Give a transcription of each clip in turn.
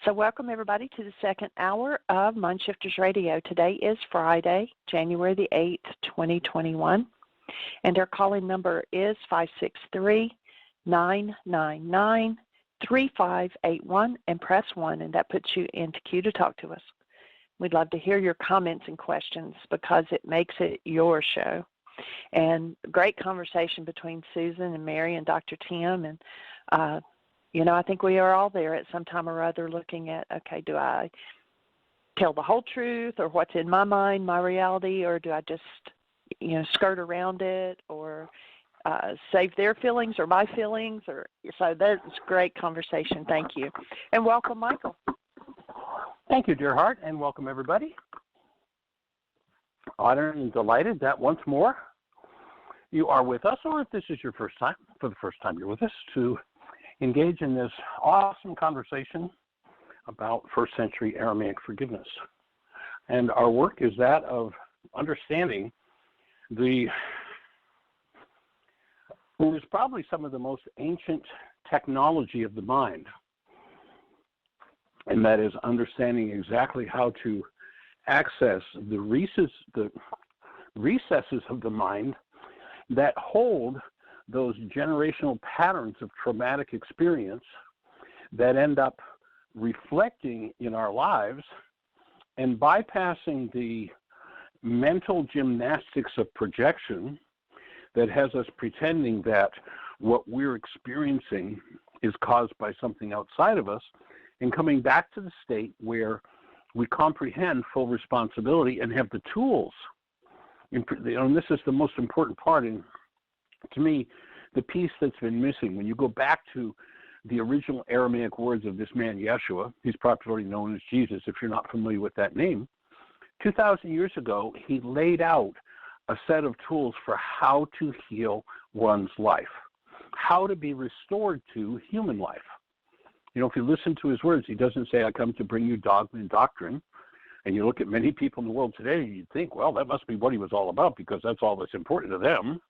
So welcome everybody to the second hour of Mind Shifters Radio. Today is Friday, January the 8th, 2021, and our calling number is 563-999-3581 and press 1, and that puts you into queue to talk to us. We'd love to hear your comments and questions because it makes it your show. And great conversation between Susan and Mary and Dr. Tim, and I think we are all there at some time or other looking at, okay, do I tell the whole truth or what's in my mind, my reality, or do I just, skirt around it or save their feelings or my feelings? So that's great conversation. Thank you. And welcome, Michael. Thank you, dear heart, and welcome, everybody. Honored and delighted that once more you are with us, or if this is your first time, for the first time you're with us, to engage in this awesome conversation about first century Aramaic forgiveness. And our work is that of understanding what is probably some of the most ancient technology of the mind, and that is understanding exactly how to access the recesses of the mind that hold those generational patterns of traumatic experience that end up reflecting in our lives and bypassing the mental gymnastics of projection that has us pretending that what we're experiencing is caused by something outside of us, and coming back to the state where we comprehend full responsibility and have the tools. And this is the most important part, and to me, the piece that's been missing. When you go back to the original Aramaic words of this man, Yeshua, he's popularly known as Jesus, if you're not familiar with that name, 2,000 years ago, he laid out a set of tools for how to heal one's life, how to be restored to human life. If you listen to his words, he doesn't say, I come to bring you dogma and doctrine. And you look at many people in the world today, you'd think, well, that must be what he was all about because that's all that's important to them.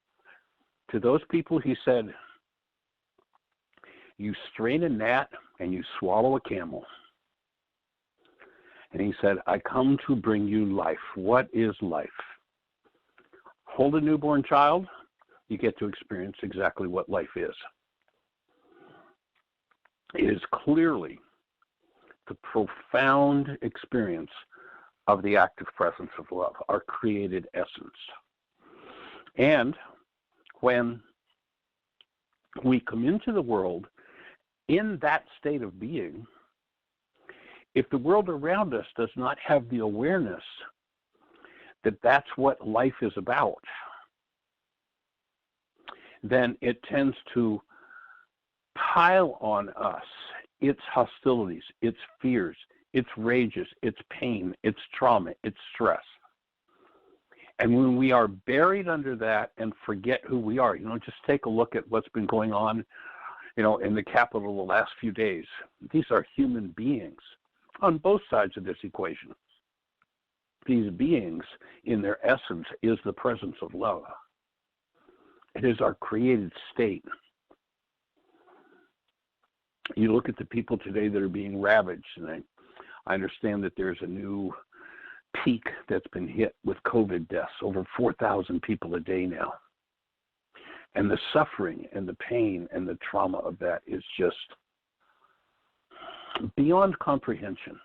To those people, he said, you strain a gnat and you swallow a camel. And he said, I come to bring you life. What is life? Hold a newborn child, you get to experience exactly what life is. It is clearly the profound experience of the active presence of love, our created essence. And when we come into the world in that state of being, if the world around us does not have the awareness that that's what life is about, then it tends to pile on us its hostilities, its fears, its rages, its pain, its trauma, its stress. And when we are buried under that and forget who we are, just take a look at what's been going on, in the Capitol the last few days. These are human beings on both sides of this equation. These beings, in their essence, is the presence of love. It is our created state. You look at the people today that are being ravaged, and I understand that there's a new peak that's been hit with COVID deaths, over 4,000 people a day now. And the suffering and the pain and the trauma of that is just beyond comprehension.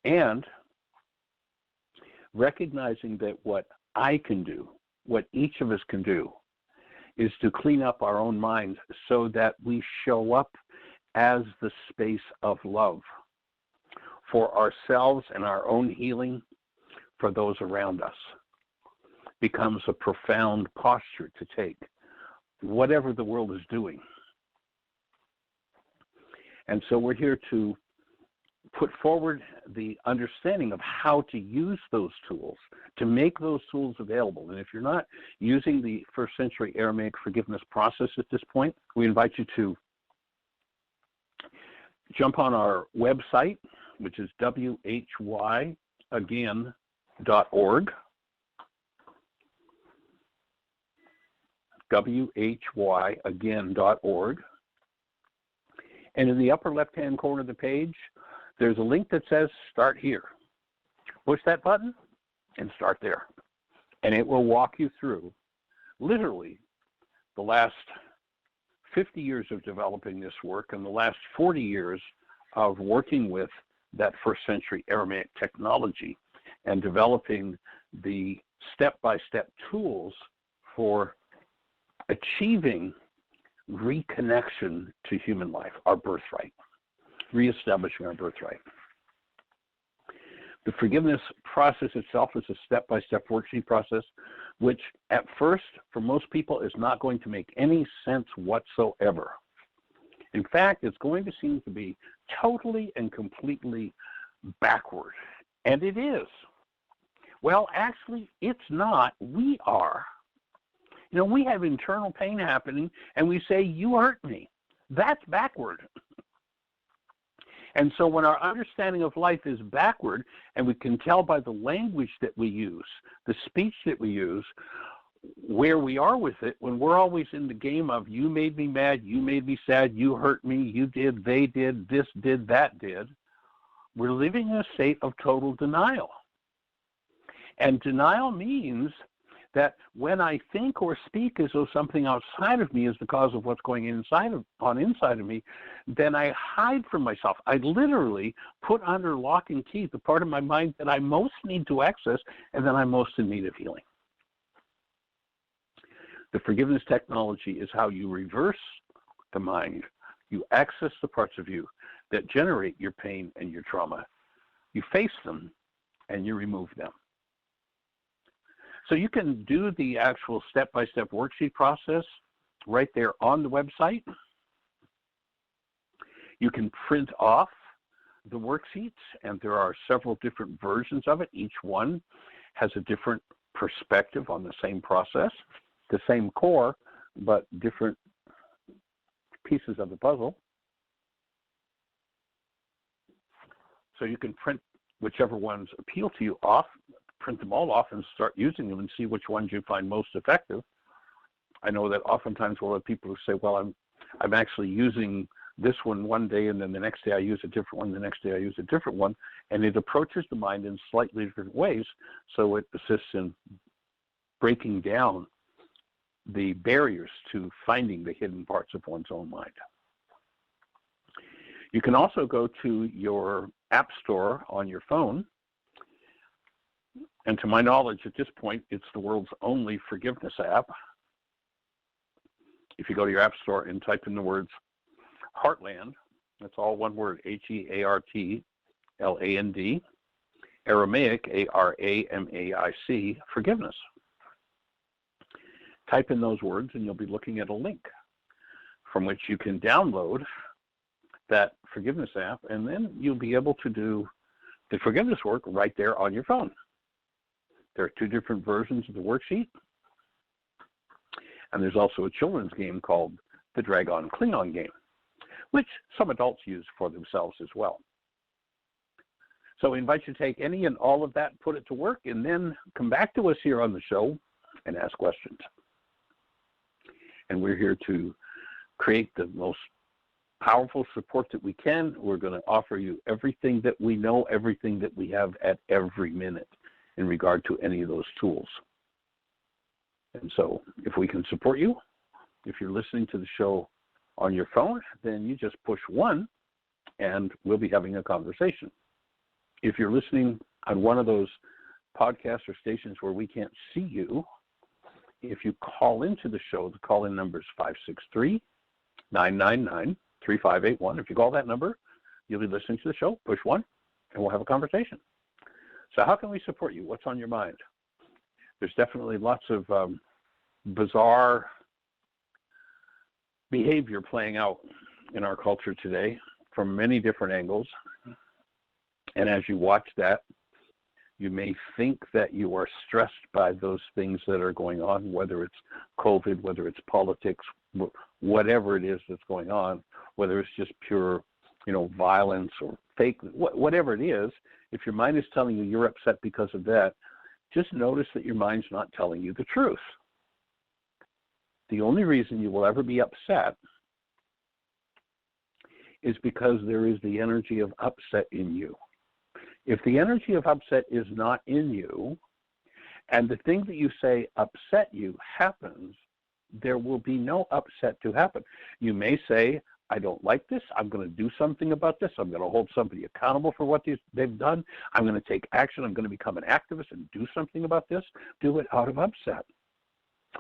And recognizing that what I can do, what each of us can do, is to clean up our own minds so that we show up as the space of love for ourselves and our own healing, for those around us, becomes a profound posture to take, whatever the world is doing. And so we're here to put forward the understanding of how to use those tools, to make those tools available. And if you're not using the first century Aramaic forgiveness process at this point, we invite you to jump on our website, which is whyagain.org. whyagain.org. And in the upper left-hand corner of the page, there's a link that says Start Here. Push that button and start there. And it will walk you through, literally, the last 50 years of developing this work and the last 40 years of working with that first century Aramaic technology and developing the step-by-step tools for achieving reconnection to human life, our birthright, reestablishing our birthright. The forgiveness process itself is a step-by-step worksheet process, which at first, for most people, is not going to make any sense whatsoever. In fact, it's going to seem to be totally and completely backward. And it is. Well, actually, it's not. We are. You know, we have internal pain happening, and we say, you hurt me. That's backward. And so when our understanding of life is backward, and we can tell by the language that we use, the speech that we use, where we are with it, when we're always in the game of you made me mad, you made me sad, you hurt me, you did, they did, this did, that did, we're living in a state of total denial. And denial means that when I think or speak as though something outside of me is the cause of what's going inside of me, then I hide from myself. I literally put under lock and key the part of my mind that I most need to access and that I'm most in need of healing. The forgiveness technology is how you reverse the mind. You access the parts of you that generate your pain and your trauma. You face them and you remove them. So you can do the actual step-by-step worksheet process right there on the website. You can print off the worksheets, and there are several different versions of it. Each one has a different perspective on the same process, the same core, but different pieces of the puzzle. So you can print whichever ones appeal to you off, print them all off and start using them and see which ones you find most effective. I know that oftentimes we'll have people who say, well, I'm actually using this one day, and then the next day I use a different one, the next day I use a different one, and it approaches the mind in slightly different ways, so it assists in breaking down the barriers to finding the hidden parts of one's own mind. You can also go to your app store on your phone, and to my knowledge, at this point, it's the world's only forgiveness app. If you go to your app store and type in the words Heartland, that's all one word, Heartland, Aramaic, Aramaic, forgiveness. Type in those words and you'll be looking at a link from which you can download that forgiveness app, and then you'll be able to do the forgiveness work right there on your phone. There are two different versions of the worksheet, and there's also a children's game called the Drag-On Klingon game, which some adults use for themselves as well. So we invite you to take any and all of that, put it to work, and then come back to us here on the show and ask questions. And we're here to create the most powerful support that we can. We're going to offer you everything that we know, everything that we have at every minute in regard to any of those tools. And so if we can support you, if you're listening to the show on your phone, then you just push 1 and we'll be having a conversation. If you're listening on one of those podcasts or stations where we can't see you, if you call into the show, the call-in number is 563-999-3581. If you call that number, you'll be listening to the show, push 1, and we'll have a conversation. So how can we support you? What's on your mind? There's definitely lots of bizarre behavior playing out in our culture today from many different angles. And as you watch that, you may think that you are stressed by those things that are going on, whether it's COVID, whether it's politics, whatever it is that's going on, whether it's just pure, violence or fake, whatever it is. If your mind is telling you you're upset because of that, just notice that your mind's not telling you the truth. The only reason you will ever be upset is because there is the energy of upset in you. If the energy of upset is not in you, and the thing that you say upset you happens, there will be no upset to happen. You may say, I don't like this. I'm going to do something about this. I'm going to hold somebody accountable for what they've done. I'm going to take action. I'm going to become an activist and do something about this. Do it out of upset.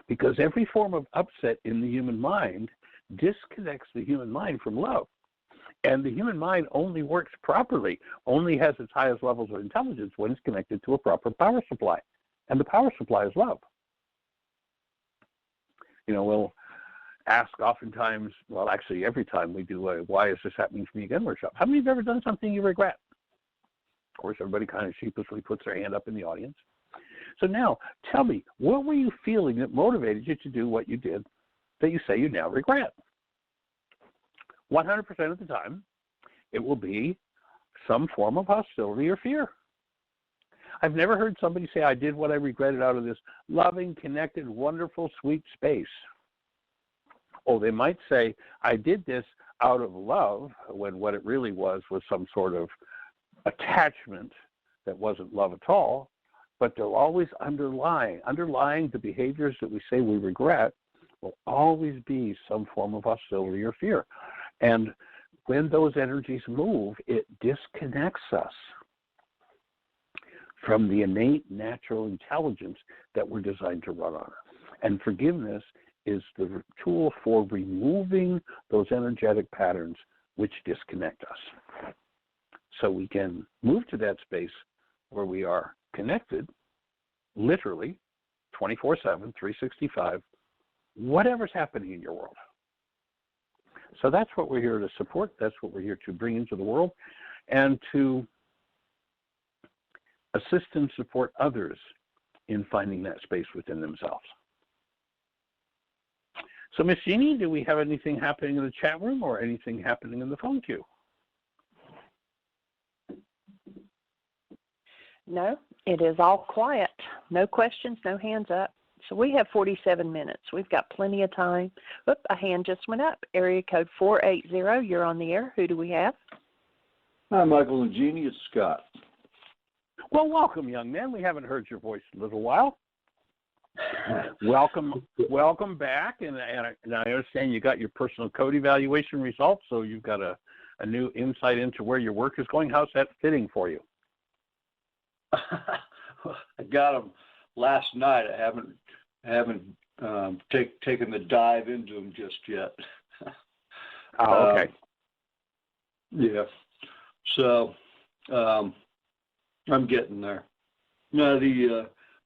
Because every form of upset in the human mind disconnects the human mind from love. And the human mind only works properly, only has its highest levels of intelligence when it's connected to a proper power supply. And the power supply is love. We'll ask oftentimes, well, actually every time we do a Why Is This Happening to Me Again workshop, how many of you have ever done something you regret? Of course, everybody kind of sheepishly puts their hand up in the audience. So now, tell me, what were you feeling that motivated you to do what you did that you say you now regret? 100% of the time, it will be some form of hostility or fear. I've never heard somebody say, I did what I regretted out of this loving, connected, wonderful, sweet space. Oh, they might say, I did this out of love, when what it really was some sort of attachment that wasn't love at all. But they'll always underlying the behaviors that we say we regret will always be some form of hostility or fear. And when those energies move, it disconnects us from the innate natural intelligence that we're designed to run on. And forgiveness is the tool for removing those energetic patterns which disconnect us. So we can move to that space where we are connected, literally, 24/7, 365, whatever's happening in your world. So that's what we're here to support. That's what we're here to bring into the world, and to assist and support others in finding that space within themselves. So, Miss Jeanie, do we have anything happening in the chat room or anything happening in the phone queue? No, it is all quiet. No questions, no hands up. So we have 47 minutes. We've got plenty of time. Oop, a hand just went up. Area code 480, you're on the air. Who do we have? Hi, Michael and Jeanie. It's Scott. Well, welcome, young man. We haven't heard your voice in a little while. Welcome back. And I understand you got your personal code evaluation results, so you've got a new insight into where your work is going. How's that fitting for you? I got them last night. I haven't taken the dive into them just yet. Oh, okay. Yeah. So I'm getting there. Now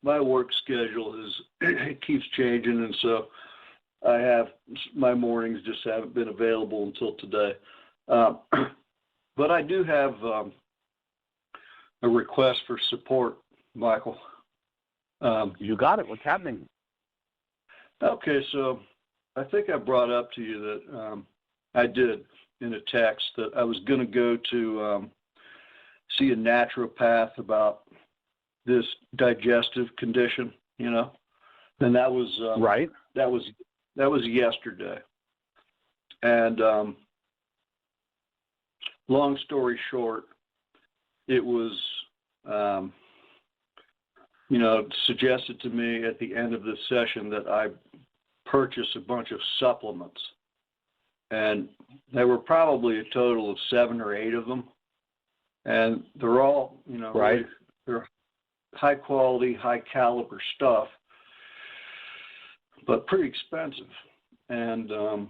my work schedule it keeps changing, and so my mornings just haven't been available until today. But I do have a request for support, Michael. You got it. What's happening? Okay, so I think I brought up to you that I did in a text that I was going to go to see a naturopath about this digestive condition, and that was right. That was yesterday, and long story short, it was suggested to me at the end of this session that I purchase a bunch of supplements, and there were probably a total of 7 or 8 of them, and they're all right. Really, they're high quality, high caliber stuff, but pretty expensive. And the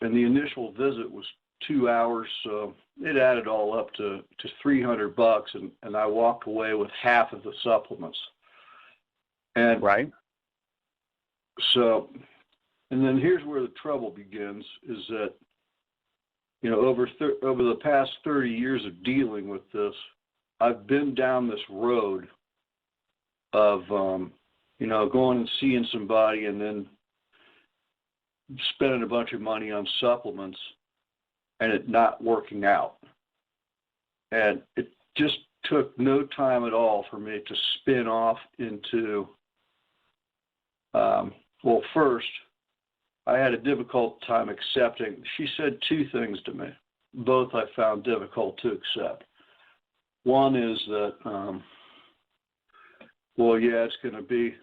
initial visit was 2 hours, so it added all up to $300, and I walked away with half of the supplements. And right. So, and then here's where the trouble begins: is that over the past 30 years of dealing with this, I've been down this road of going and seeing somebody and then spending a bunch of money on supplements and it not working out. And it just took no time at all for me to spin off into, first, I had a difficult time accepting. She said 2 things to me. both I found difficult to accept. One is that, well, yeah, it's going to be,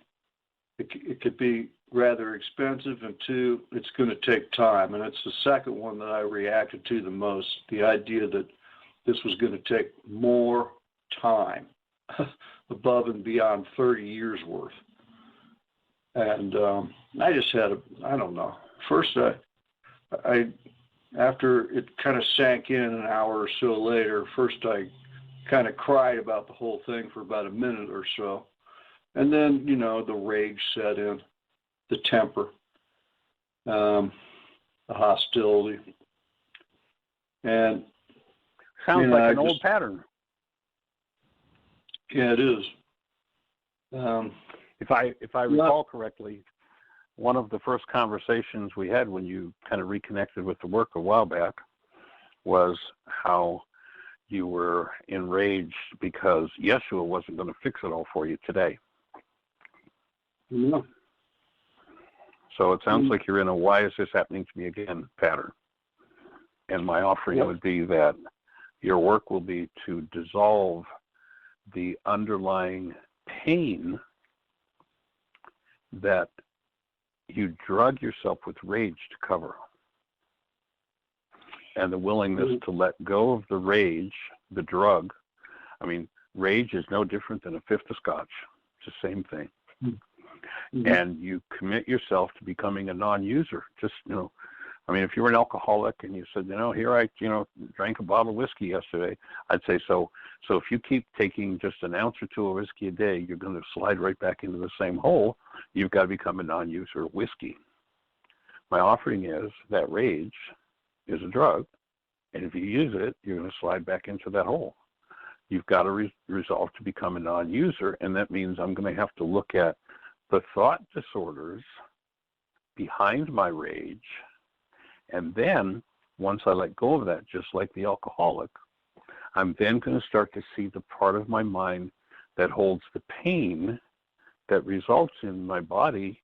it could be rather expensive, and two, it's going to take time. And it's the second one that I reacted to the most, the idea that this was going to take more time, above and beyond 30 years worth. And I just had I don't know. First, I after it kind of sank in an hour or so later, first I kind of cried about the whole thing for about a minute or so. And then, you know, the rage set in, the temper, the hostility. And sounds like an old pattern. Yeah, it is. If I recall correctly, one of the first conversations we had when you kind of reconnected with the work a while back was how you were enraged because Yeshua wasn't going to fix it all for you today. Yeah. So it sounds like you're in a why is this happening to me again pattern. And my offering would be that your work will be to dissolve the underlying pain that you drug yourself with rage to cover. And the willingness to let go of the rage, the drug. I mean, rage is no different than a fifth of scotch. It's the same thing. Mm-hmm. And you commit yourself to becoming a non-user. Just, you know, I mean, if you were an alcoholic and you said, you know, here I, you know, drank a bottle of whiskey yesterday, I'd say, so if you keep taking just an ounce or two of whiskey a day, you're going to slide right back into the same hole. You've got to become a non-user of whiskey. My offering is that rage is a drug, and if you use it, you're going to slide back into that hole. You've got to resolve to become a non-user, and that means I'm going to have to look at the thought disorders behind my rage. And then, once I let go of that, just like the alcoholic, I'm then going to start to see the part of my mind that holds the pain that results in my body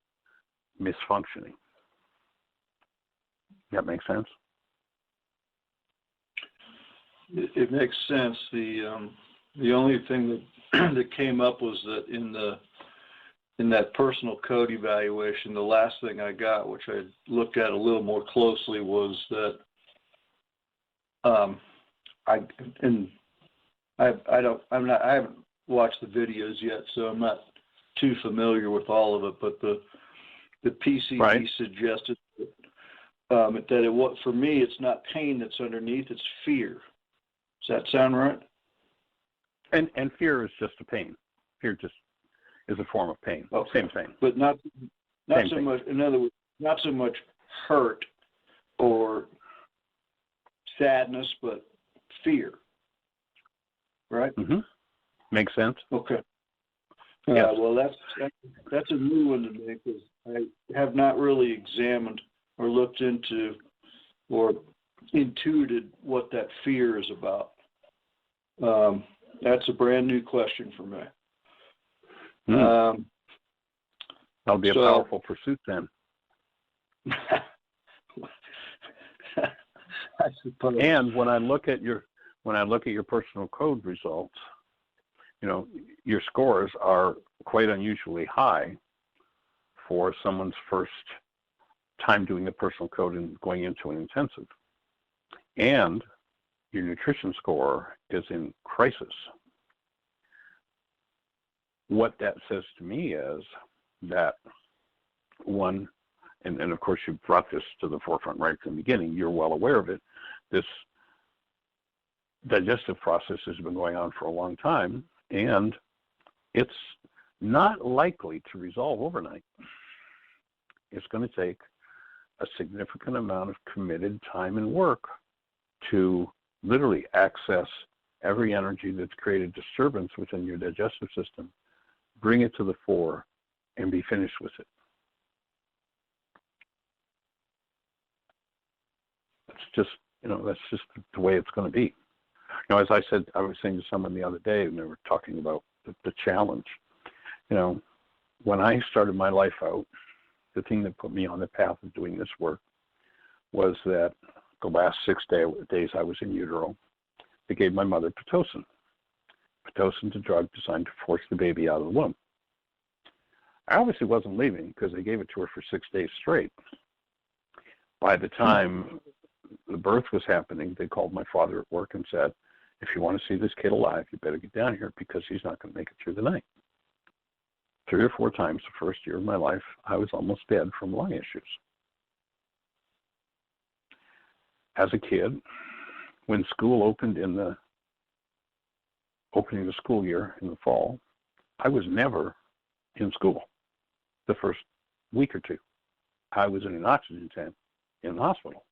misfunctioning. That makes sense? It makes sense. The only thing that came up was that in that personal code evaluation, the last thing I got, which I looked at a little more closely, was that I haven't watched the videos yet, so I'm not too familiar with all of it. But the PCD suggested that for me, it's not pain that's underneath; it's fear. Does that sound right? And fear is just a pain. Fear just is a form of pain. Okay. Same thing. But not Same so thing. much. In other words, not so much hurt or sadness, but fear. Right? Mm-hmm. Makes sense. Okay. Yes. Well, that's a new one to me because I have not really examined or looked into or intuited what that fear is about. That's a brand new question for me. That'll be a powerful pursuit then. I suppose. And when I look at your personal code results, you know, your scores are quite unusually high for someone's first time doing the personal code and going into an intensive. And your nutrition score is in crisis. What that says to me is that one, and of course you brought this to the forefront right from the beginning, you're well aware of it, this digestive process has been going on for a long time, and it's not likely to resolve overnight. It's going to take a significant amount of committed time and work to literally access every energy that's created disturbance within your digestive system, bring it to the fore, and be finished with it. That's just the way it's going to be. You know, as I said, I was saying to someone the other day, and they were talking about the challenge. You know, when I started my life out, the thing that put me on the path of doing this work was that the last 6 days I was in utero, they gave my mother Pitocin. Pitocin's a drug designed to force the baby out of the womb. I obviously wasn't leaving because they gave it to her for 6 days straight. By the time the birth was happening, they called my father at work and said, if you want to see this kid alive, you better get down here because he's not going to make it through the night. 3 or 4 times the first year of my life, I was almost dead from lung issues. As a kid, when school opened in the opening of the school year in the fall, I was never in school the first week or two. I was in an oxygen tent in the hospital.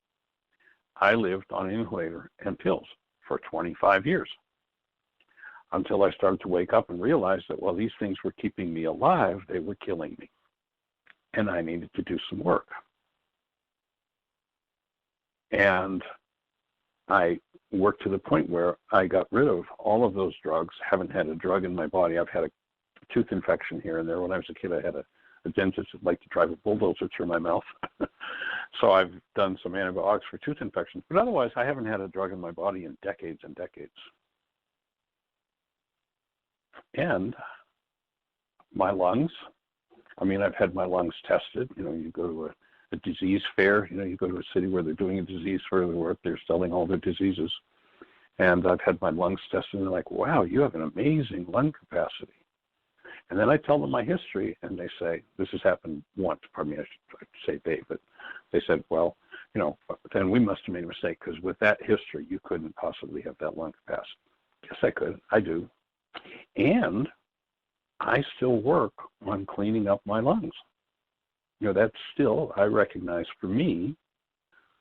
I lived on an inhaler and pills for 25 years until I started to wake up and realize that while these things were keeping me alive, they were killing me. And I needed to do some work. And I worked to the point where I got rid of all of those drugs, haven't had a drug in my body. I've had a tooth infection here and there. When I was a kid, I had a dentist that liked to drive a bulldozer through my mouth. So I've done some antibiotics for tooth infections. But otherwise, I haven't had a drug in my body in decades and decades. And my lungs, I mean, I've had my lungs tested. You know, you go to a disease fair, you know, you go to a city where they're doing a disease fair where they're selling all their diseases. And I've had my lungs tested, and they're like, wow, you have an amazing lung capacity. And then I tell them my history, and they say, this has happened once, pardon me, I should say they, but they said, well, you know, then we must have made a mistake because with that history, you couldn't possibly have that lung capacity. Yes, I could. I do. And I still work on cleaning up my lungs. You know, that's still, I recognize for me,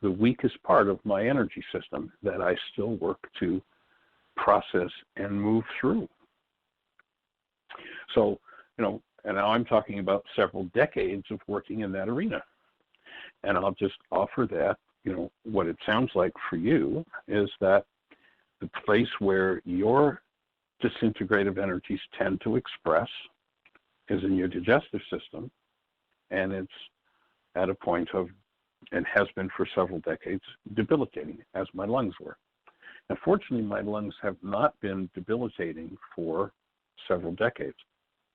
the weakest part of my energy system that I still work to process and move through. So, you know, and now I'm talking about several decades of working in that arena. And I'll just offer that, you know, what it sounds like for you is that the place where your disintegrative energies tend to express is in your digestive system. And it's at a point of, and has been for several decades, debilitating, as my lungs were. Unfortunately, my lungs have not been debilitating for several decades,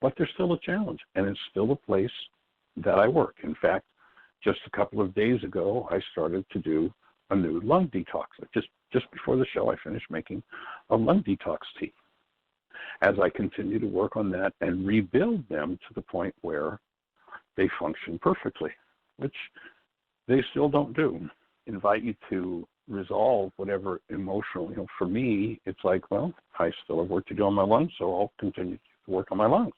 but they're still a challenge, and it's still a place that I work. In fact, just a couple of days ago, I started to do a new lung detox. Just before the show, I finished making a lung detox tea. As I continue to work on that and rebuild them to the point where they function perfectly, which they still don't do. Invite you to resolve whatever emotional, you know, for me, it's like, well, I still have work to do on my lungs, so I'll continue to work on my lungs.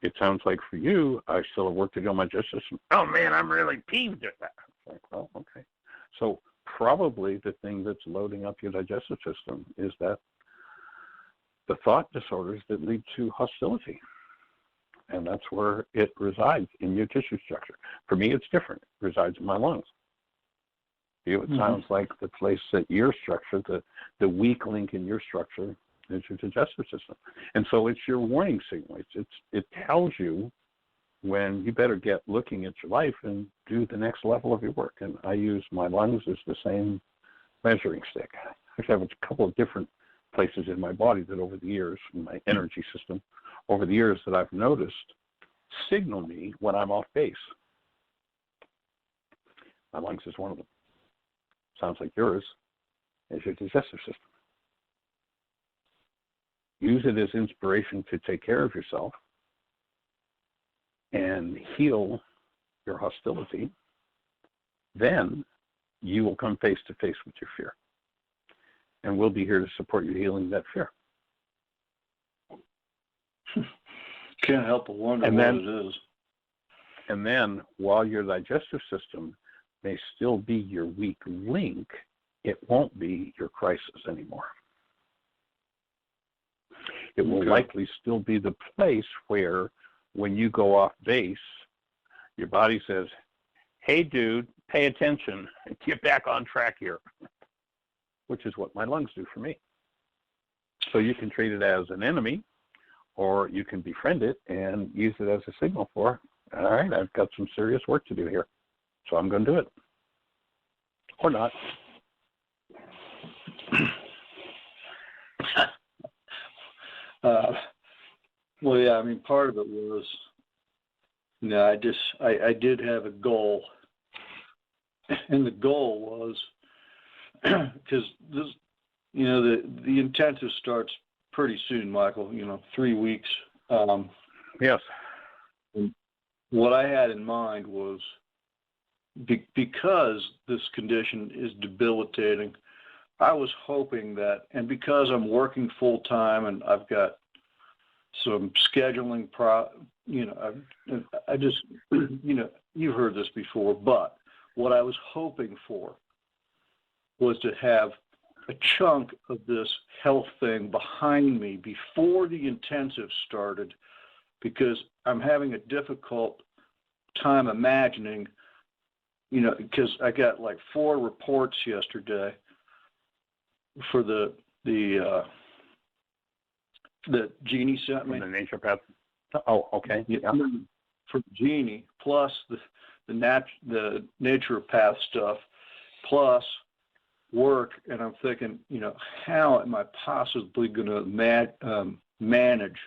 It sounds like for you, I still have work to do on my digestive system. Oh man, I'm really peeved at that. It's like, well, okay. So probably the thing that's loading up your digestive system is that the thought disorders that lead to hostility. And that's where it resides in your tissue structure. For me, it's different. It resides in my lungs. For you, it sounds like the place that your structure, the weak link in your structure is your digestive system. And so it's your warning signal. It tells you when you better get looking at your life and do the next level of your work. And I use my lungs as the same measuring stick. I actually have a couple of different places in my body that over the years, in my energy system, over the years that I've noticed signal me when I'm off base. My lungs is one of them. Sounds like yours is your digestive system. Use it as inspiration to take care of yourself and heal your hostility. Then you will come face to face with your fear. And we'll be here to support you healing that fear. Can't help but wonder what it is. And then while your digestive system may still be your weak link, it won't be your crisis anymore. It will likely still be the place where when you go off base, your body says, hey dude, pay attention and get back on track here, which is what my lungs do for me. So you can treat it as an enemy, or you can befriend it and use it as a signal for, all right, I've got some serious work to do here, so I'm going to do it. Or not. Well, yeah, I mean, part of it was, I did have a goal. And the goal was, because this, the intensive starts pretty soon, Michael, 3 weeks. Yes. And what I had in mind was, because this condition is debilitating, I was hoping that, and because I'm working full time and I've got some scheduling I just, you've heard this before, but what I was hoping for was to have a chunk of this health thing behind me before the intensive started, because I'm having a difficult time imagining, because I got like 4 reports yesterday for that Jeanie sent me. The naturopath. Oh, okay. Yeah. For Jeanie, plus the naturopath stuff, plus work, and I'm thinking, how am I possibly going to manage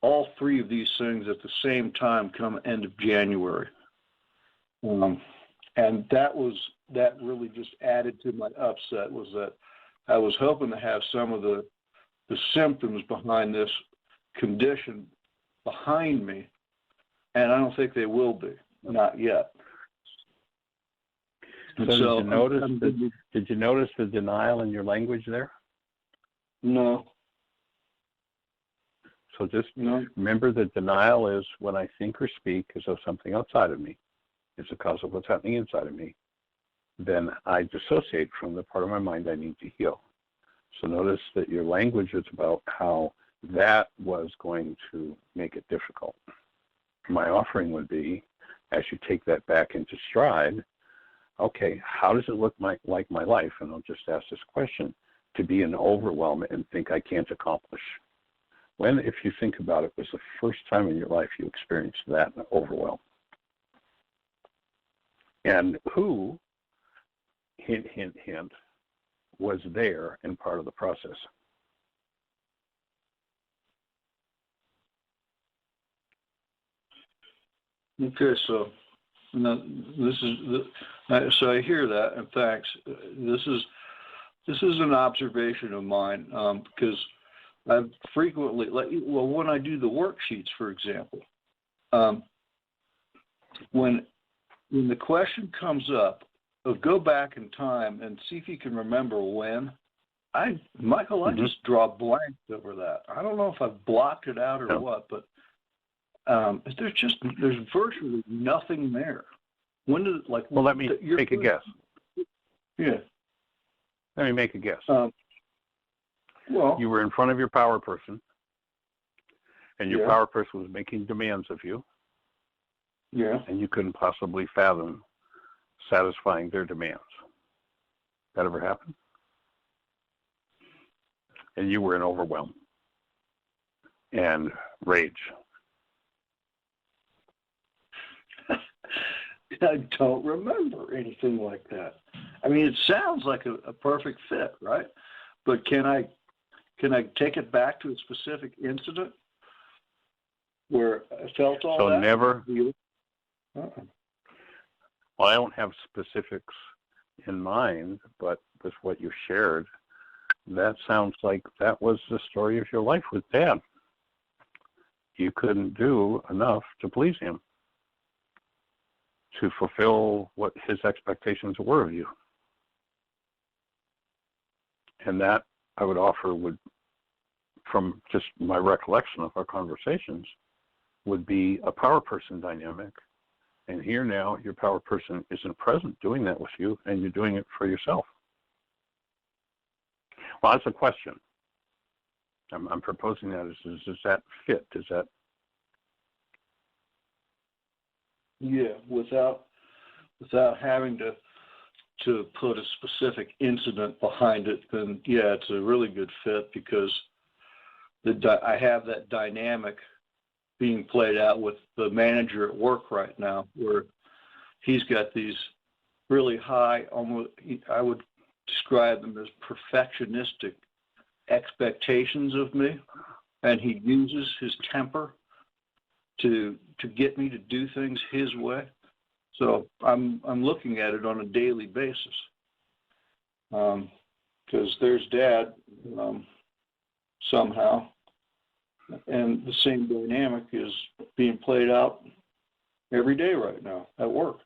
all 3 of these things at the same time come end of January? And that really just added to my upset, was that I was hoping to have some of the symptoms behind this condition behind me, and I don't think they will be, not yet. So did you notice the denial in your language there? No. So just remember that denial is when I think or speak as though something outside of me is the cause of what's happening inside of me. Then I dissociate from the part of my mind I need to heal. So notice that your language is about how that was going to make it difficult. My offering would be, as you take that back into stride, okay, how does it look like my life? And I'll just ask this question, to be in overwhelm and think I can't accomplish. When, if you think about it, was the first time in your life you experienced that overwhelm? And who, hint, hint, hint, was there and part of the process? Okay, so so I hear that, and thanks. This is an observation of mine, because I've frequently, when I do the worksheets, for example, when the question comes up of go back in time and see if you can remember when, Michael, I just draw blanks over that. I don't know if I've blocked it out or what, but there's virtually nothing there. When did it, like? Well, let me take a guess. Yeah. Let me make a guess. Well, you were in front of your power person, and your power person was making demands of you. Yeah. And you couldn't possibly fathom satisfying their demands. That ever happened? And you were in overwhelm and rage. I don't remember anything like that. I mean, it sounds like a perfect fit, right? But can I take it back to a specific incident where I felt all that? So never. Well, I don't have specifics in mind, but with what you shared, that sounds like that was the story of your life with Dad. You couldn't do enough to please him, to fulfill what his expectations were of you. And that, I would offer, would, from just my recollection of our conversations, would be a power person dynamic. And here now, your power person isn't present doing that with you, and you're doing it for yourself. Well, that's a question. I'm proposing that. Does that fit? Does that? Yeah, without having to put a specific incident behind it, then yeah, it's a really good fit, because I have that dynamic being played out with the manager at work right now, where he's got these really high, almost I would describe them as perfectionistic expectations of me, and he uses his temper to get me to do things his way. So I'm looking at it on a daily basis, because there's Dad somehow, and the same dynamic is being played out every day right now at work.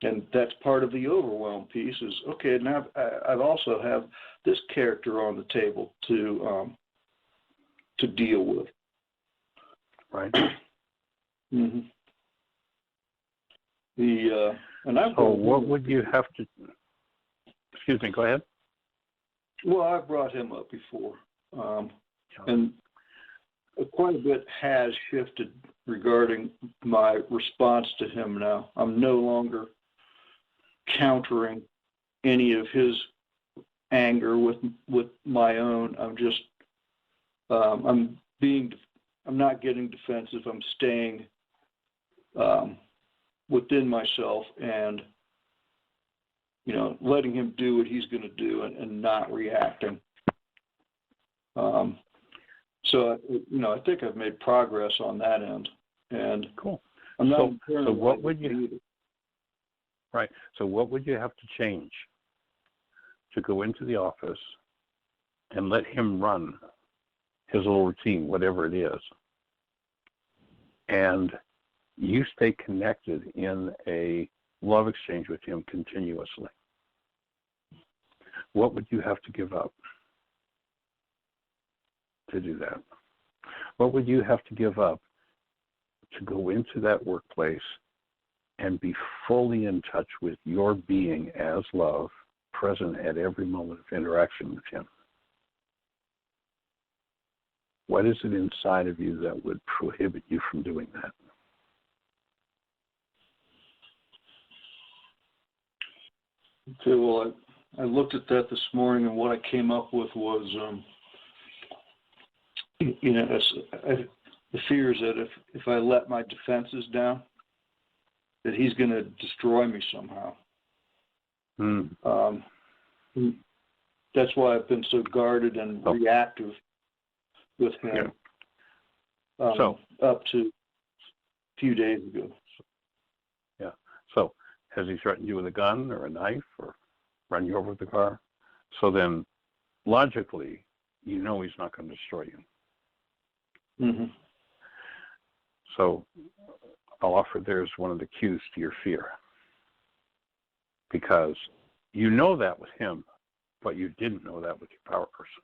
And that's part of the overwhelm piece is, okay, now I've also have this character on the table to deal with. Right. Mm-hmm. So what would you have to, excuse me, go ahead. Well, I've brought him up before, and quite a bit has shifted regarding my response to him now. I'm no longer countering any of his anger with my own. I'm just I'm not getting defensive. I'm staying within myself and letting him do what he's going to do and not reacting. So I think I've made progress on that end. And cool. I'm not so what would you? Right. So what would you have to change to go into the office and let him run his little routine, whatever it is, and you stay connected in a love exchange with him continuously? What would you have to give up to do that? What would you have to give up to go into that workplace and be fully in touch with your being as love, present at every moment of interaction with him? What is it inside of you that would prohibit you from doing that? Okay, well, I looked at that this morning, and what I came up with was, the fear is that if I let my defenses down, that he's going to destroy me somehow. That's why I've been so guarded and reactive with him up to a few days ago. Yeah. So has he threatened you with a gun or a knife or run you over with the car? So then, logically, he's not going to destroy you. Mm-hmm. So I'll offer there's one of the cues to your fear. Because you know that with him, but you didn't know that with your power person.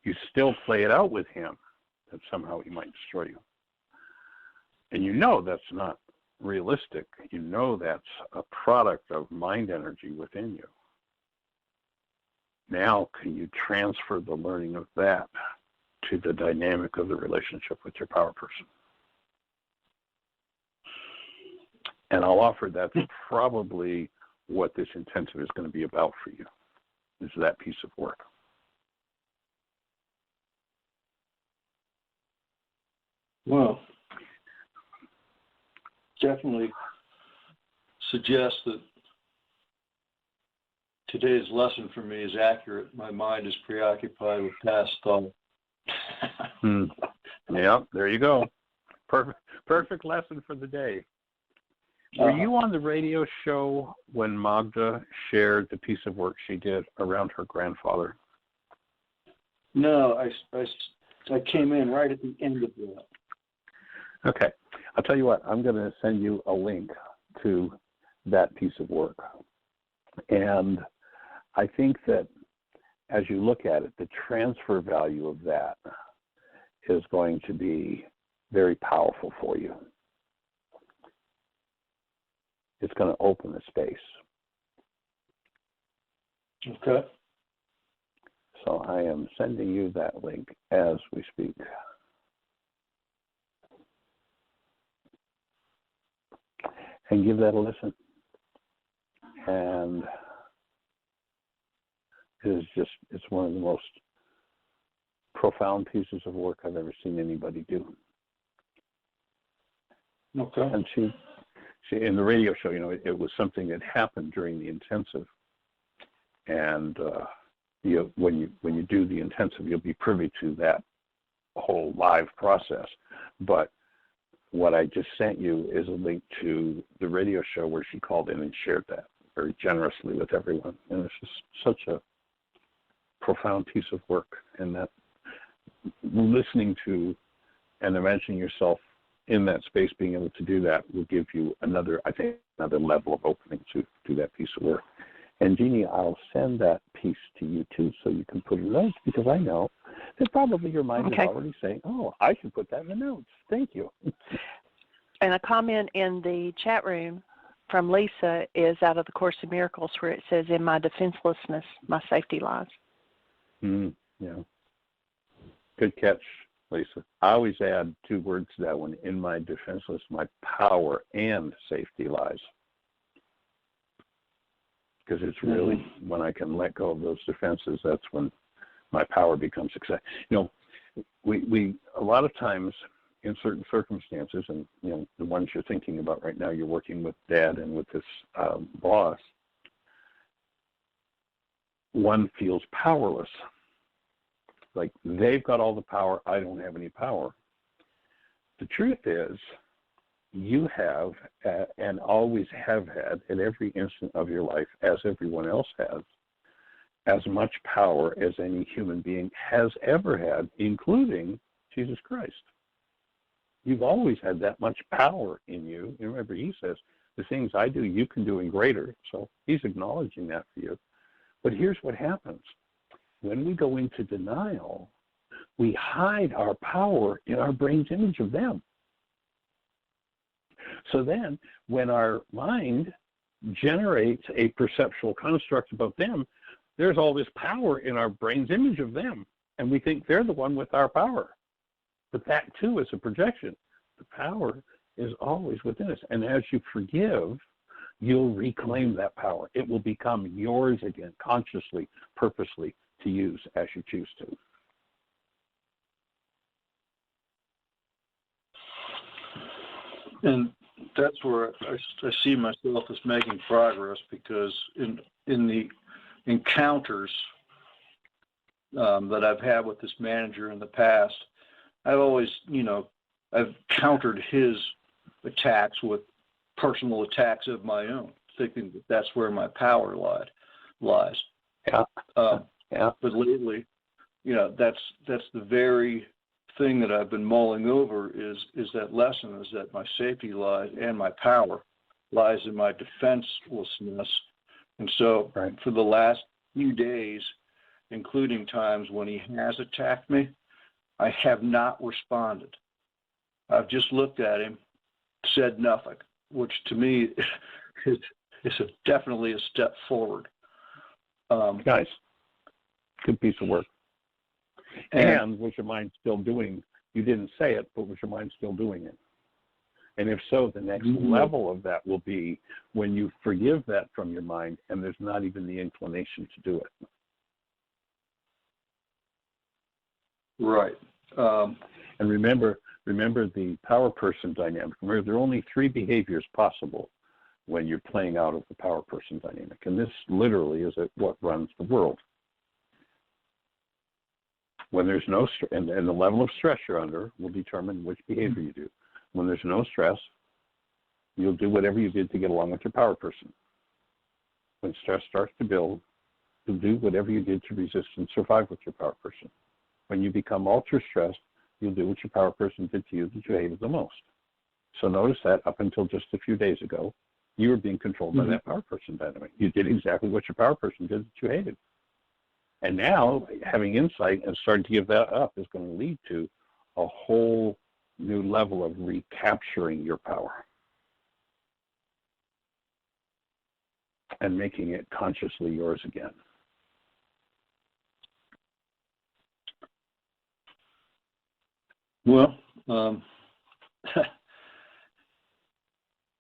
You still play it out with him that somehow he might destroy you. And that's not realistic. That's a product of mind energy within you. Now, can you transfer the learning of that to the dynamic of the relationship with your power person? And I'll offer that's probably what this intensive is going to be about for you, is that piece of work. Well, definitely suggests that today's lesson for me is accurate. My mind is preoccupied with past thought. Yeah, there you go. Perfect lesson for the day. Were you on the radio show when Magda shared the piece of work she did around her grandfather? No, I came in right at the end of that. Okay. I'll tell you what, I'm going to send you a link to that piece of work. And I think that as you look at it, the transfer value of that is going to be very powerful for you. It's going to open a space. Okay. So I am sending you that link as we speak. And give that a listen. And it's one of the most profound pieces of work I've ever seen anybody do. Okay. And she in the radio show, it was something that happened during the intensive. And when you do the intensive, you'll be privy to that whole live process. But what I just sent you is a link to the radio show where she called in and shared that very generously with everyone. And it's just such a profound piece of work. And that listening to and imagining yourself in that space, being able to do that will give you another level of opening to do that piece of work. And Jeanie, I'll send that piece to you too, so you can put it in notes, because I know that probably your mind is already saying, "Oh, I should put that in the notes." Thank you. And a comment in the chat room from Lisa is out of the Course in Miracles, where it says, "In my defenselessness, my safety lies." Yeah. Good catch, Lisa. I always add 2 words to that one. In my defenseless, my power and safety lies. Because it's really when I can let go of those defenses, that's when my power becomes success. We a lot of times in certain circumstances, and the ones you're thinking about right now, you're working with Dad and with this boss. One feels powerless, like they've got all the power, I don't have any power. The truth is, you have and always have had at every instant of your life, as everyone else has, as much power as any human being has ever had, including Jesus Christ. You've always had that much power in you. And remember, he says, the things I do, you can do and greater. So he's acknowledging that for you. But here's what happens. When we go into denial, we hide our power in our brain's image of them. So then, when our mind generates a perceptual construct about them, there's all this power in our brain's image of them, and we think they're the one with our power. But that, too, is a projection. The power is always within us. And as you forgive, you'll reclaim that power. It will become yours again, consciously, purposely, to use as you choose to. And that's where I see myself as making progress, because in the encounters that I've had with this manager in the past, I've always, I've countered his attacks with personal attacks of my own, thinking that that's where my power lies. Yeah. But lately, that's the very thing that I've been mulling over is that lesson, is that my safety lies and my power lies in my defenselessness. And so for the last few days, including times when he has attacked me, I have not responded. I've just looked at him, said nothing, which to me is definitely a step forward. Nice. Good piece of work. And was your mind still doing, you didn't say it, but was your mind still doing it? And if so, the next level of that will be when you forgive that from your mind and there's not even the inclination to do it. Right. And remember the power person dynamic. Remember, there are only 3 behaviors possible when you're playing out of the power person dynamic. And this literally is what runs the world. When there's no stress, and the level of stress you're under will determine which behavior you do. When there's no stress, you'll do whatever you did to get along with your power person. When stress starts to build, you'll do whatever you did to resist and survive with your power person. When you become ultra-stressed, you'll do what your power person did to you that you hated the most. So notice that up until just a few days ago, you were being controlled by that power person dynamic. You did exactly what your power person did that you hated. And now, having insight and starting to give that up is going to lead to a whole new level of recapturing your power and making it consciously yours again. Well,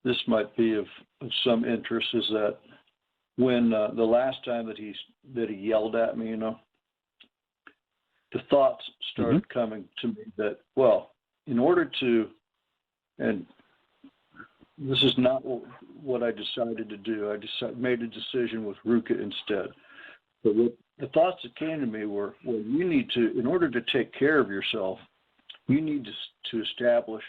this might be of some interest, is that when the last time that he yelled at me, the thoughts started coming to me that, well, in order to, and this is not what I decided to do. I made a decision with Ruka instead. But the thoughts that came to me were, well, you need to, in order to take care of yourself, you need to establish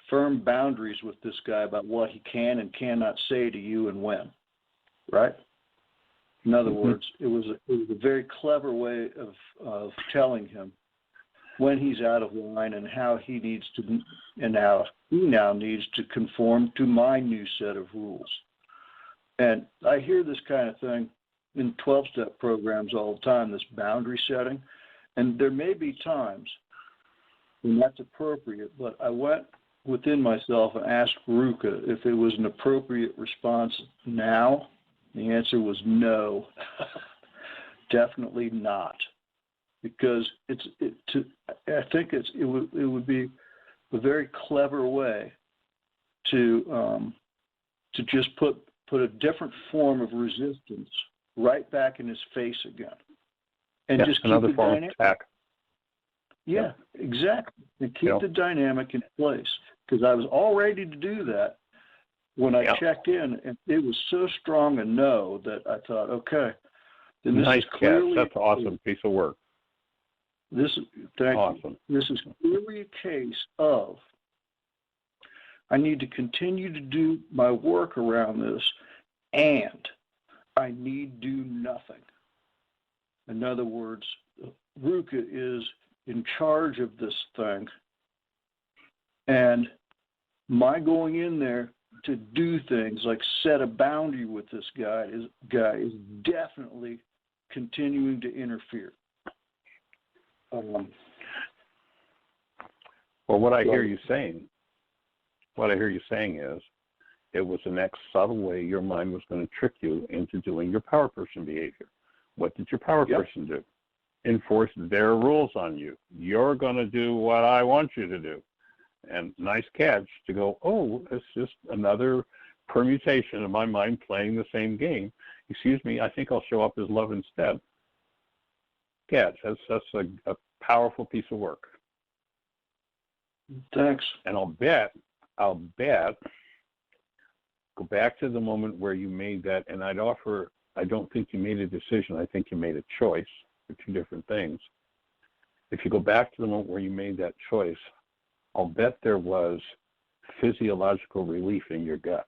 firm boundaries with this guy about what he can and cannot say to you and when, right? In other words, it was a very clever way of telling him when he's out of line and how he needs to, and how he now needs to conform to my new set of rules. And I hear this kind of thing in 12-step programs all the time, this boundary setting. And there may be times when that's appropriate, but I went within myself and asked Ruka if it was an appropriate response now. The answer was no, definitely not, because I think it would be a very clever way to just put a different form of resistance right back in his face again, and just keep another the form dynamic. of attack. Yeah, exactly, and keep the dynamic in place, because I was all ready to do that when I checked in, and it was so strong a no that I thought, okay, then this is clearly That's an awesome piece of work. Thank you. This is clearly a case of I need to continue to do my work around this, and I need do nothing. In other words, Ruka is in charge of this thing, and my going in there to do things like set a boundary with this guy is definitely continuing to interfere. Well, what I hear you saying is it was the next subtle way your mind was going to trick you into doing your power person behavior. What did your power person do? Enforce their rules on you. You're going to do what I want you to do. And nice catch to go, oh, it's just another permutation of my mind playing the same game. Excuse me, I think I'll show up as love instead. Catch. That's a powerful piece of work. Thanks. And I'll bet, go back to the moment where you made that, and I don't think you made a decision. I think you made a choice for two different things. If you go back to the moment where you made that choice, I'll bet there was physiological relief in your gut.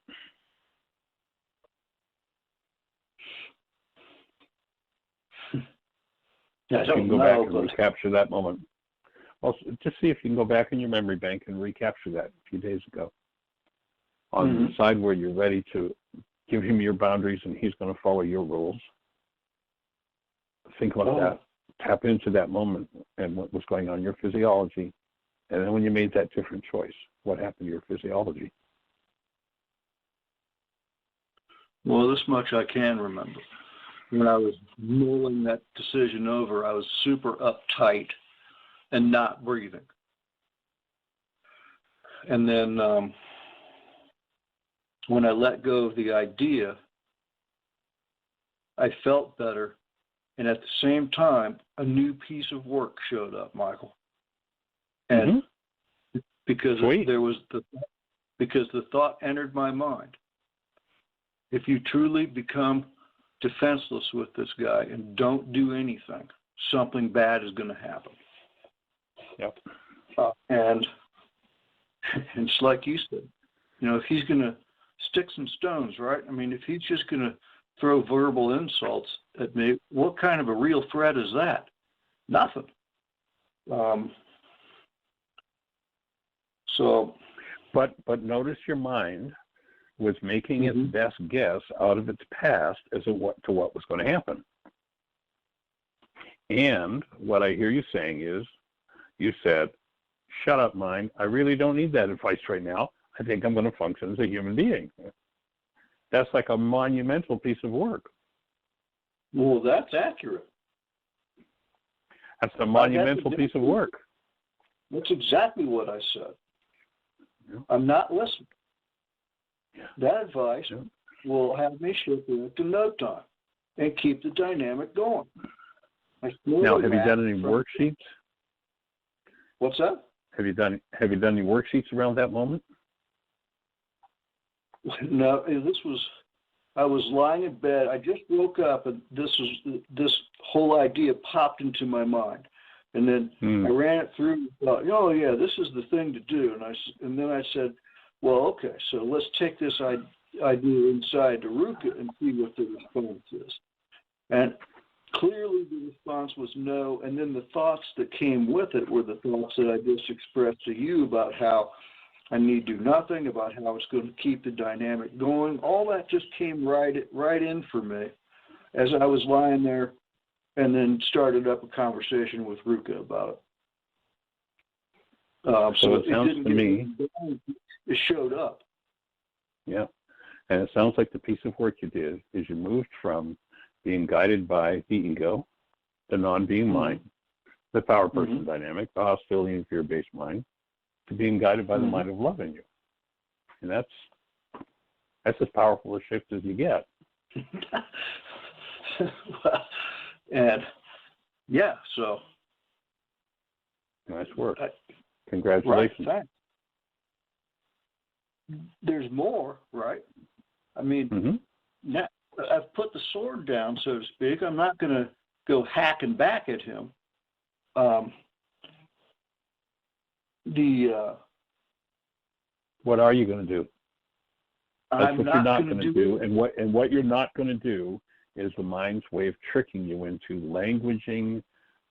I don't you can go know, back and recapture that moment. Well, just see if you can go back in your memory bank and recapture that a few days ago. On the side where you're ready to give him your boundaries and he's going to follow your rules. Think about that. Tap into that moment and what was going on in your physiology. And then when you made that different choice, what happened to your physiology? Well, this much I can remember. When I was mulling that decision over, I was super uptight and not breathing. And then when I let go of the idea, I felt better. And at the same time, a new piece of work showed up, Michael. And because because the thought entered my mind, if you truly become defenseless with this guy and don't do anything, something bad is going to happen. Yep. And it's like you said, if he's going to stick some stones, right? I mean, if he's just going to throw verbal insults at me, what kind of a real threat is that? Nothing. But notice your mind was making its best guess out of its past as to what was going to happen. And what I hear you saying is, you said, shut up, mind. I really don't need that advice right now. I think I'm going to function as a human being. That's like a monumental piece of work. Well, that's accurate. That's a monumental piece of work. That's exactly what I said. Yeah. I'm not listening. That advice will have me shipwrecked in no time and keep the dynamic going. Now, have you done any worksheets? What's that? Have you done any worksheets around that moment? No, I was lying in bed. I just woke up, and this whole idea popped into my mind. And then I ran it through and thought, oh, yeah, this is the thing to do. And then I said, well, okay, so let's take this idea inside to Ruka and see what the response is. And clearly the response was no. And then the thoughts that came with it were the thoughts that I just expressed to you about how I need to do nothing, about how it's going to keep the dynamic going. All that just came right in for me as I was lying there, and then started up a conversation with Ruka about it. So it sounds to me, it showed up. Yeah, and it sounds like the piece of work you did is you moved from being guided by the ego, the non-being mind, the power person dynamic, the hostility and fear-based mind, to being guided by the mind of love in you. And that's as powerful a shift as you get. Well, and yeah, so nice work. Congratulations. Right, there's more, right? I mean, now I've put the sword down, so to speak. I'm not going to go hacking back at him. What are you going to do? That's what you're not going to do. And what you're not going to do is the mind's way of tricking you into languaging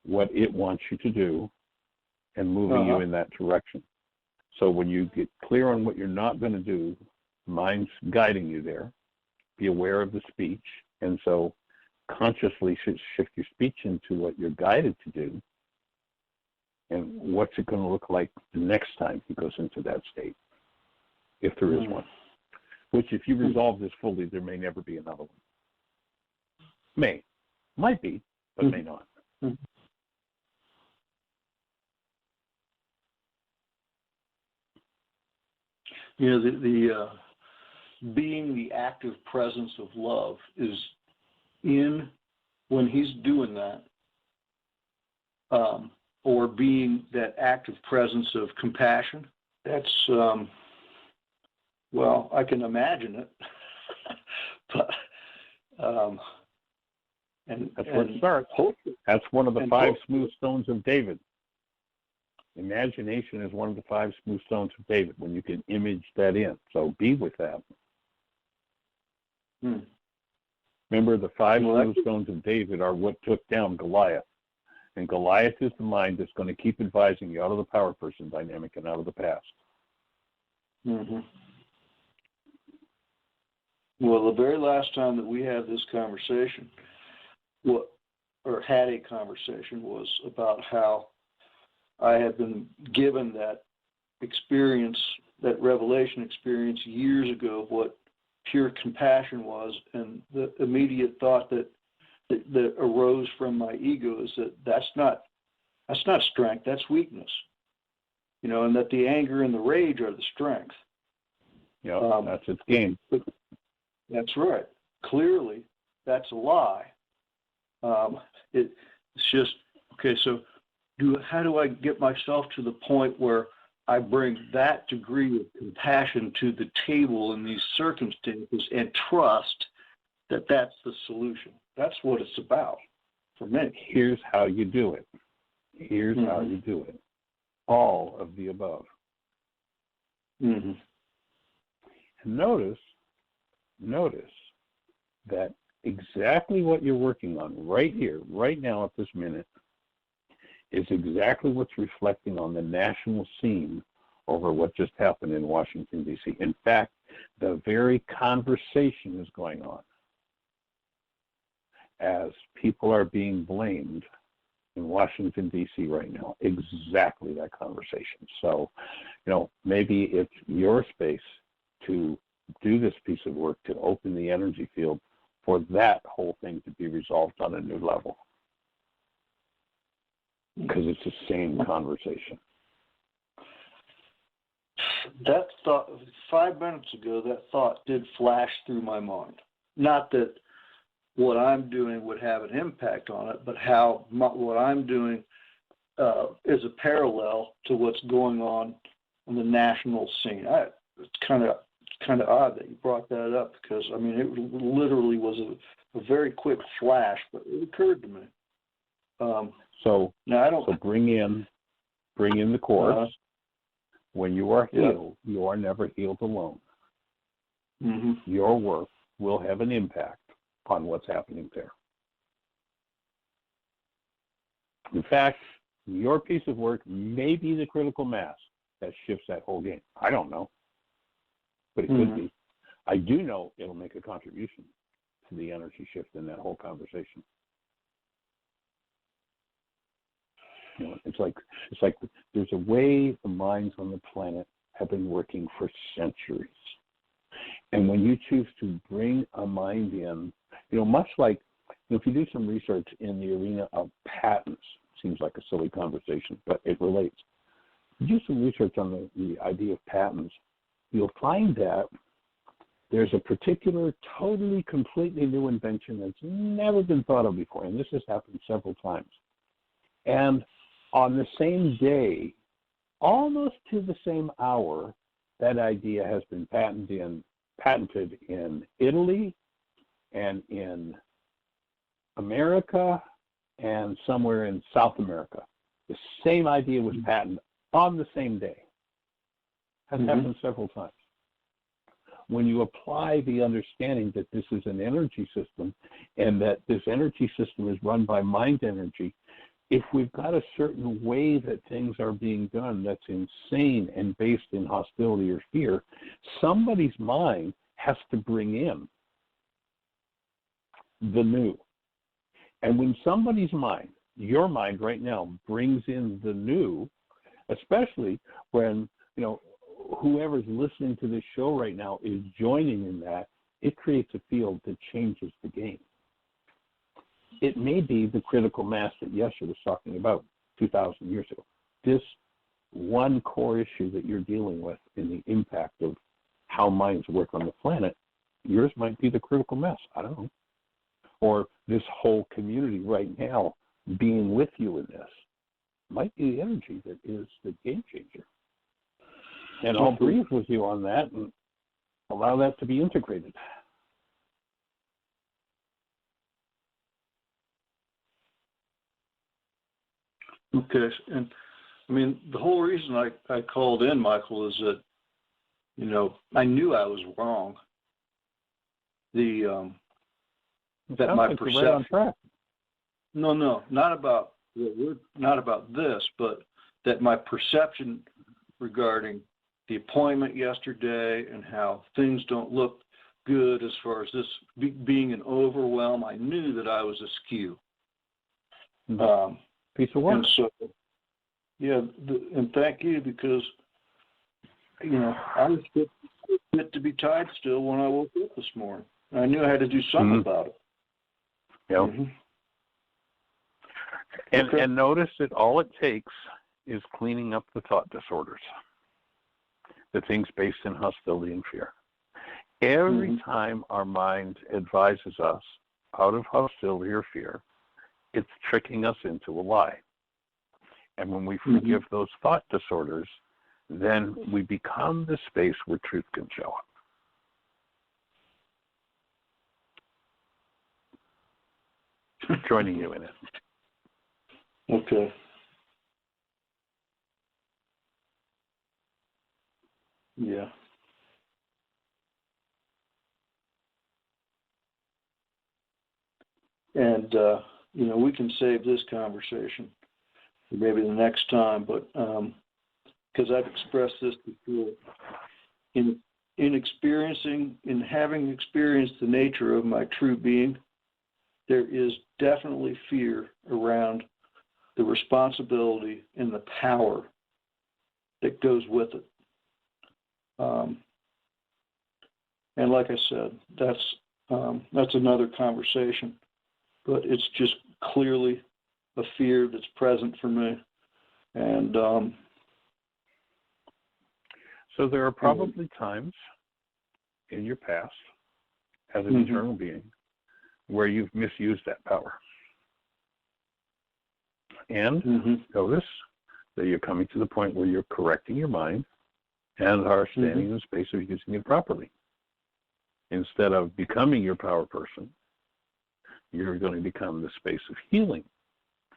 what it wants you to do and moving you in that direction. So when you get clear on what you're not going to do, the mind's guiding you there. Be aware of the speech. And so consciously shift your speech into what you're guided to do. And what's it going to look like the next time he goes into that state, if there is one. Which, if you resolve this fully, there may never be another one. Might be, but may not. You know, the being the active presence of love is in when he's doing that, or being that active presence of compassion. That's well, I can imagine it, but and that's where it starts. That's one of the 5 smooth stones of David. Imagination is one of the 5 smooth stones of David when you can image that in. So be with that. Remember, the 5 smooth stones of David are what took down Goliath. And Goliath is the mind that's going to keep advising you out of the power person dynamic and out of the past. Well, the very last time that we had this conversation, had a conversation, was about how I had been given that experience, that revelation experience years ago of what pure compassion was, and the immediate thought that arose from my ego is that that's not strength, that's weakness. You know, and that the anger and the rage are the strength. Yeah, that's its game. That's right. Clearly, that's a lie. It's just, okay, so how do I get myself to the point where I bring that degree of compassion to the table in these circumstances and trust that that's the solution? That's what it's about for me. Here's how you do it. Here's how you do it. All of the above. And notice that exactly what you're working on right here, right now at this minute, is exactly what's reflecting on the national scene over what just happened in Washington, D.C. In fact, the very conversation is going on as people are being blamed in Washington, D.C. right now. Exactly that conversation. So, maybe it's your space to do this piece of work to open the energy field for that whole thing to be resolved on a new level. Because it's the same conversation. That thought, 5 minutes ago, that thought did flash through my mind. Not that what I'm doing would have an impact on it, but how what I'm doing is a parallel to what's going on the national scene. It's kind of kind of odd that you brought that up because, I mean, it literally was a very quick flash, but it occurred to me. So now I don't. So bring in the Course. When you are healed, you are never healed alone. Mm-hmm. Your work will have an impact on what's happening there. In fact, your piece of work may be the critical mass that shifts that whole game. I don't know, but it could be. I do know it'll make a contribution to the energy shift in that whole conversation. You know, it's like there's a way the minds on the planet have been working for centuries. And when you choose to bring a mind in, you know, much like, you know, if you do some research in the arena of patents, seems like a silly conversation, but it relates. If you do some research on the idea of patents, you'll find that there's a particular, totally, completely new invention that's never been thought of before, and this has happened several times. And on the same day, almost to the same hour, that idea has been patented in Italy and in America and somewhere in South America. The same idea was patented on the same day. Has happened several times. When you apply the understanding that this is an energy system and that this energy system is run by mind energy, if we've got a certain way that things are being done that's insane and based in hostility or fear, somebody's mind has to bring in the new. And when somebody's mind, your mind right now, brings in the new, especially when, you know, whoever's listening to this show right now is joining in that, it creates a field that changes the game. It may be the critical mass that Yeshua was talking about 2,000 years ago. This one core issue that you're dealing with in the impact of how minds work on the planet, yours might be the critical mass. I don't know. Or this whole community right now being with you in this might be the energy that is the game changer. And I'll breathe with you on that and allow that to be integrated. Okay, and I mean, the whole reason I called in, Michael, is that, you know, I knew I was wrong. That my perception. Right on track. No, not about this, but that my perception regarding the appointment yesterday and how things don't look good as far as this being an overwhelm. I knew that I was askew. Piece of work. And so, yeah, and thank you, because, you know, I was fit to be tied still when I woke up this morning. I knew I had to do something about it. Yep. And notice that all it takes is cleaning up the thought disorders, the things based in hostility and fear. Every time our mind advises us out of hostility or fear, it's tricking us into a lie. And when we forgive those thought disorders, then we become the space where truth can show up. Joining you in it. Okay. Yeah. And, you know, we can save this conversation for maybe the next time, but because I've expressed this before, in having experienced the nature of my true being, there is definitely fear around the responsibility and the power that goes with it. And like I said, that's another conversation, but it's just clearly a fear that's present for me. And so there are probably times in your past as an eternal being where you've misused that power. And notice that you're coming to the point where you're correcting your mind and are standing in the space of using it properly. Instead of becoming your power person, you're going to become the space of healing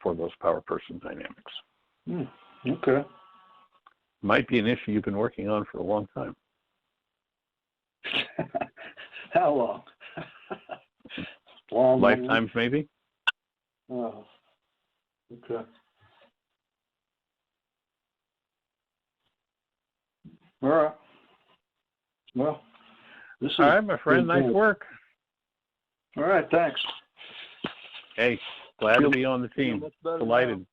for those power person dynamics. Okay. Might be an issue you've been working on for a long time. How long? Long lifetimes, maybe? Oh, okay. All right. Well, this is all right, my friend. Nice work. All right, thanks. Hey, glad to be on the team. Delighted.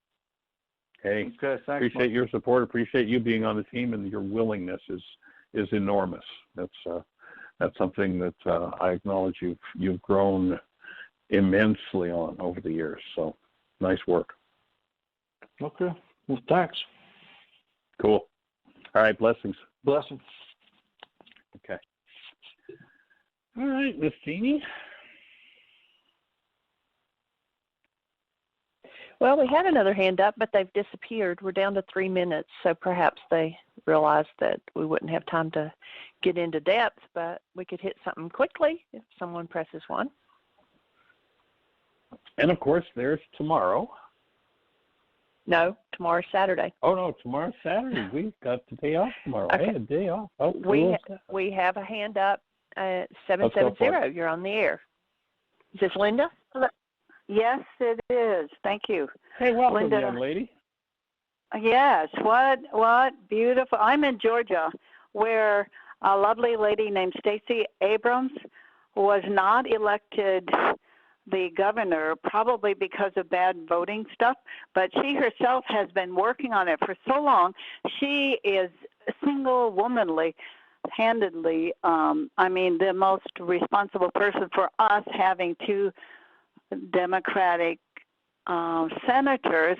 Hey, okay, thanks, appreciate your support. Appreciate you being on the team, and your willingness is enormous. That's something that I acknowledge you've grown immensely on over the years. So, nice work. Okay. Well, thanks. Cool. All right, blessings. Blessings. Okay. All right, Miss Jeanie. Well, we had another hand up, but they've disappeared. We're down to 3 minutes, so perhaps they realized that we wouldn't have time to get into depth, but we could hit something quickly if someone presses one. And, of course, there's tomorrow. No, tomorrow's Saturday. Oh, no, tomorrow's Saturday. We've got the day off tomorrow. Okay. Hey, a day off. Oh, cool. We have a hand up at 770. You're on the air. Is this Linda? Yes, it is. Thank you. Hey, welcome, Linda. young lady. Yes, what beautiful. I'm in Georgia, where a lovely lady named Stacey Abrams was not elected the governor, probably because of bad voting stuff, but she herself has been working on it for so long. She is single-womanly handedly, the most responsible person for us having two Democratic senators,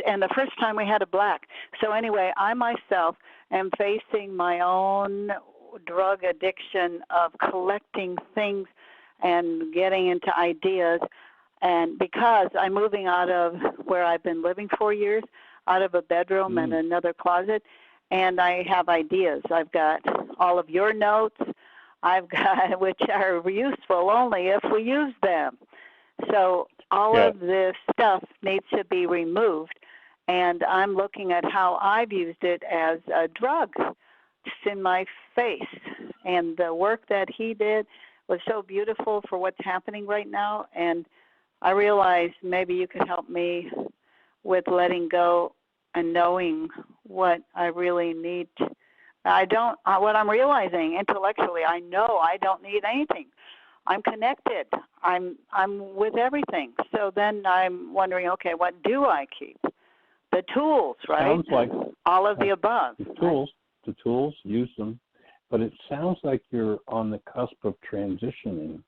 and the first time we had a black. So anyway, I myself am facing my own drug addiction of collecting things and getting into ideas. And because I'm moving out of where I've been living 4 years, out of a bedroom and another closet, and I have ideas. I've got all of your notes, I've got, which are useful only if we use them. So all of this stuff needs to be removed, and I'm looking at how I've used it as a drug just in my face. And the work that he did was so beautiful for what's happening right now, and I realized maybe you could help me with letting go and knowing what I really need. What I'm realizing intellectually, I know I don't need anything. I'm connected. I'm with everything. So then I'm wondering, okay, what do I keep? The tools, right? Sounds like all of the above. The tools, use them. But it sounds like you're on the cusp of transitioning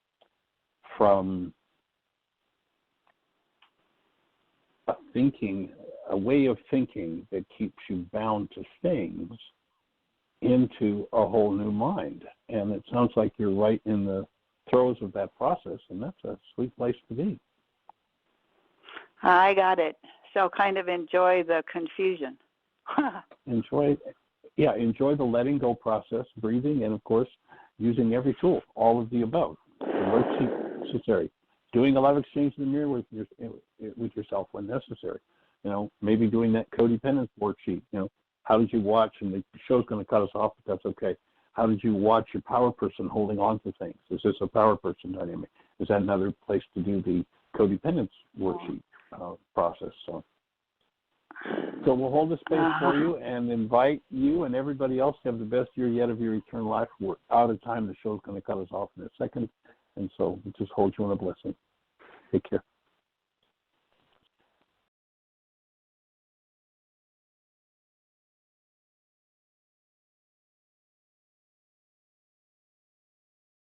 from a way of thinking that keeps you bound to things into a whole new mind. And it sounds like you're right in the throes of that process, and that's a sweet place to be. I got it. So kind of enjoy the confusion. Enjoy the letting go process, breathing, and of course, using every tool, all of the above. The worksheet necessary. Doing a love exchange in the mirror with yourself when necessary. Maybe doing that codependence worksheet. How did you watch, and the show's going to cut us off, but that's okay. How did you watch your power person holding on to things? Is this a power person dynamic? Is that another place to do the codependence worksheet process? So we'll hold the space for you and invite you and everybody else to have the best year yet of your eternal life. We're out of time. The show's going to cut us off in a second. And so we'll just hold you in a blessing. Take care.